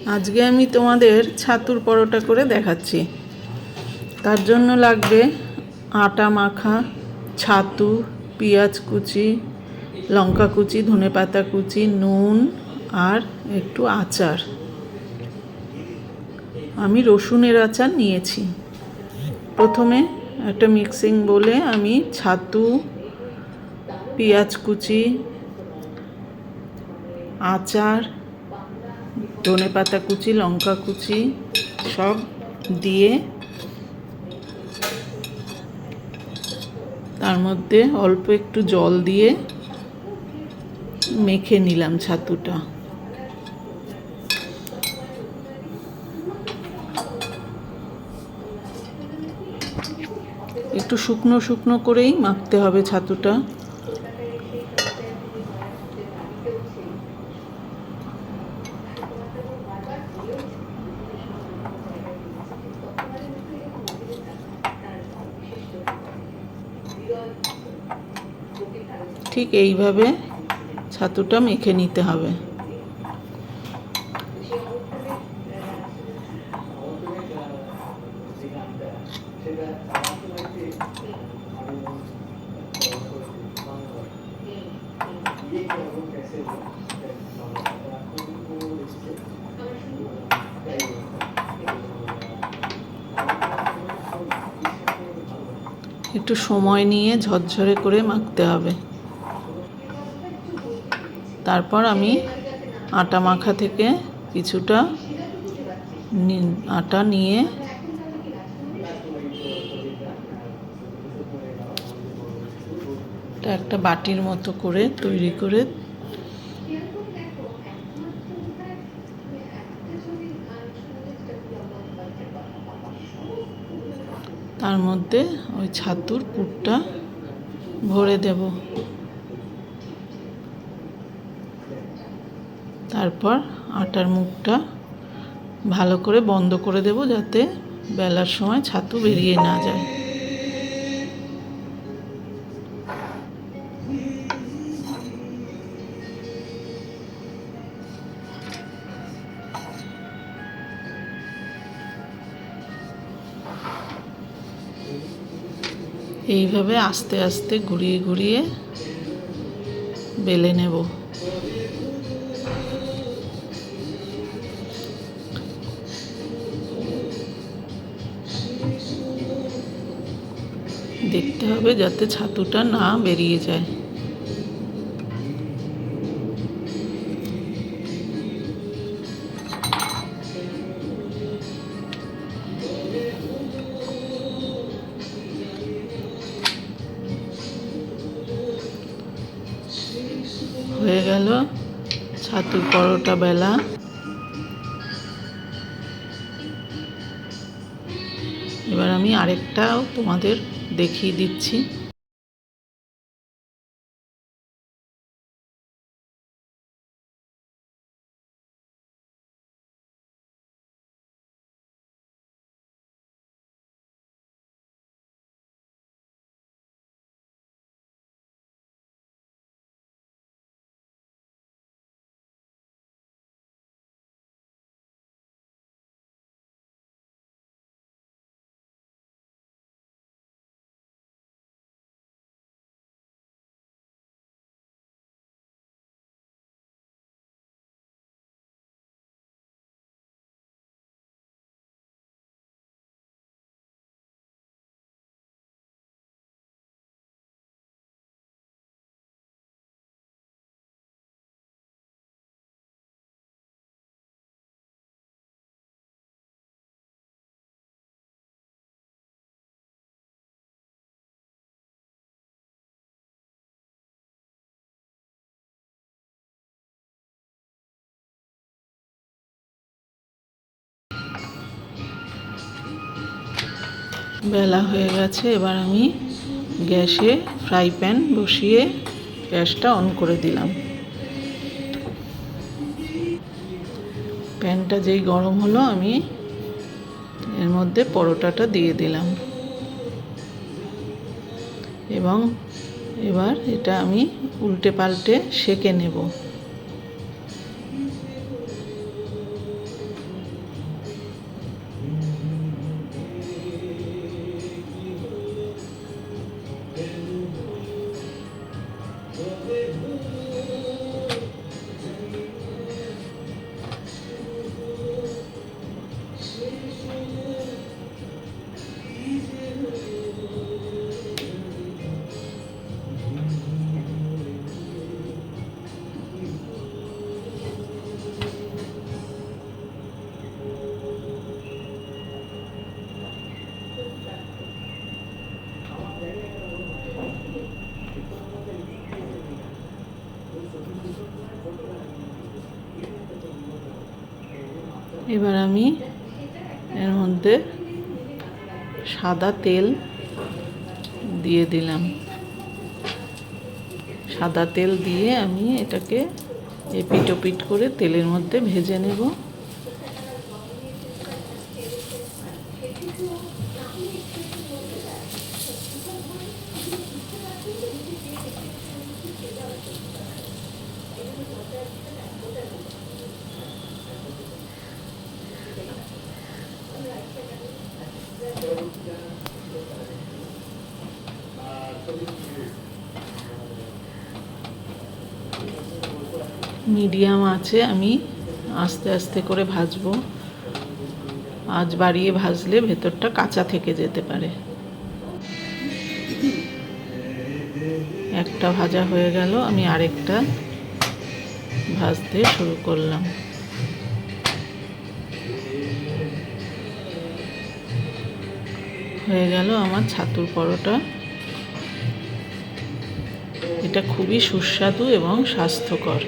আজকে আমি তোমাদের ছাতুর পরোটা করে দেখাচ্ছি। তার জন্য লাগবে আটা মাখা, ছাতু, পেঁয়াজ কুচি, লঙ্কা কুচি, ধনেপাতা কুচি, নুন আর একটু আচার। আমি রসুনের আচার নিয়েছি। প্রথমে একটা মিক্সিং বোলে আমি ছাতু, পেঁয়াজ কুচি, আচার, ধনেপাতা কুচি, লঙ্কা কুচি সব দিয়ে তার মধ্যে অল্প একটু জল দিয়ে মেখে নিলাম ছাতুটা। একটু শুকনো শুকনো করেই মাখতে হবে ছাতুটা। ঠিক এইভাবে ছাতুটা মেখে নিতে হবে। একটু সময় নিয়ে ঝরঝরে করে মাখতে হবে। তারপর আমি আটা মাখা থেকে কিছুটা আটা নিয়ে একটা বাটির মতো করে তৈরি করে তার মধ্যে ওই ছাতুর পুরটা ভরে দেব। তারপর আটার মুখটা ভালো করে বন্ধ করে দেব, যাতে বেলার সময় ছাতু বেরিয়ে না যায়। এইভাবে আস্তে আস্তে ঘুরিয়ে ঘুরিয়ে বেলে নেব। দেখতে হবে যাতে ছাতুটা না বেরিয়ে যায়। হয়ে গেল ছাতুর পরোটা বেলা। এবার আমি আরেকটাও তোমাদের দেখিয়ে দিচ্ছি। বেলা হয়ে গেছে। এবার আমি গ্যাসে ফ্রাই প্যান বসিয়ে গ্যাসটা অন করে দিলাম। প্যানটা যেই গরম হলো আমি এর মধ্যে পরোটাটা দিয়ে দিলাম এবং এবার এটা আমি উল্টে পাল্টে সেঁকে নেব। এবার আমি এর মধ্যে সাদা তেল দিয়ে দিলাম। সাদা তেল দিয়ে আমি এটাকে এপিট ওপিট করে তেলের মধ্যে ভেজে নেব। মিডিয়াম আছে আমি আস্তে আস্তে করে ভাজবো। আঁচ বাড়িয়ে ভাজলে ভেতরটা কাঁচা থেকে যেতে পারে। একটা ভাজা হয়ে গেল, আমি আরেকটা ভাজতে শুরু করলাম। হয়ে গেল আমার ছাতুর পরোটা। এটা খুবই সুস্বাদু এবং স্বাস্থ্যকর।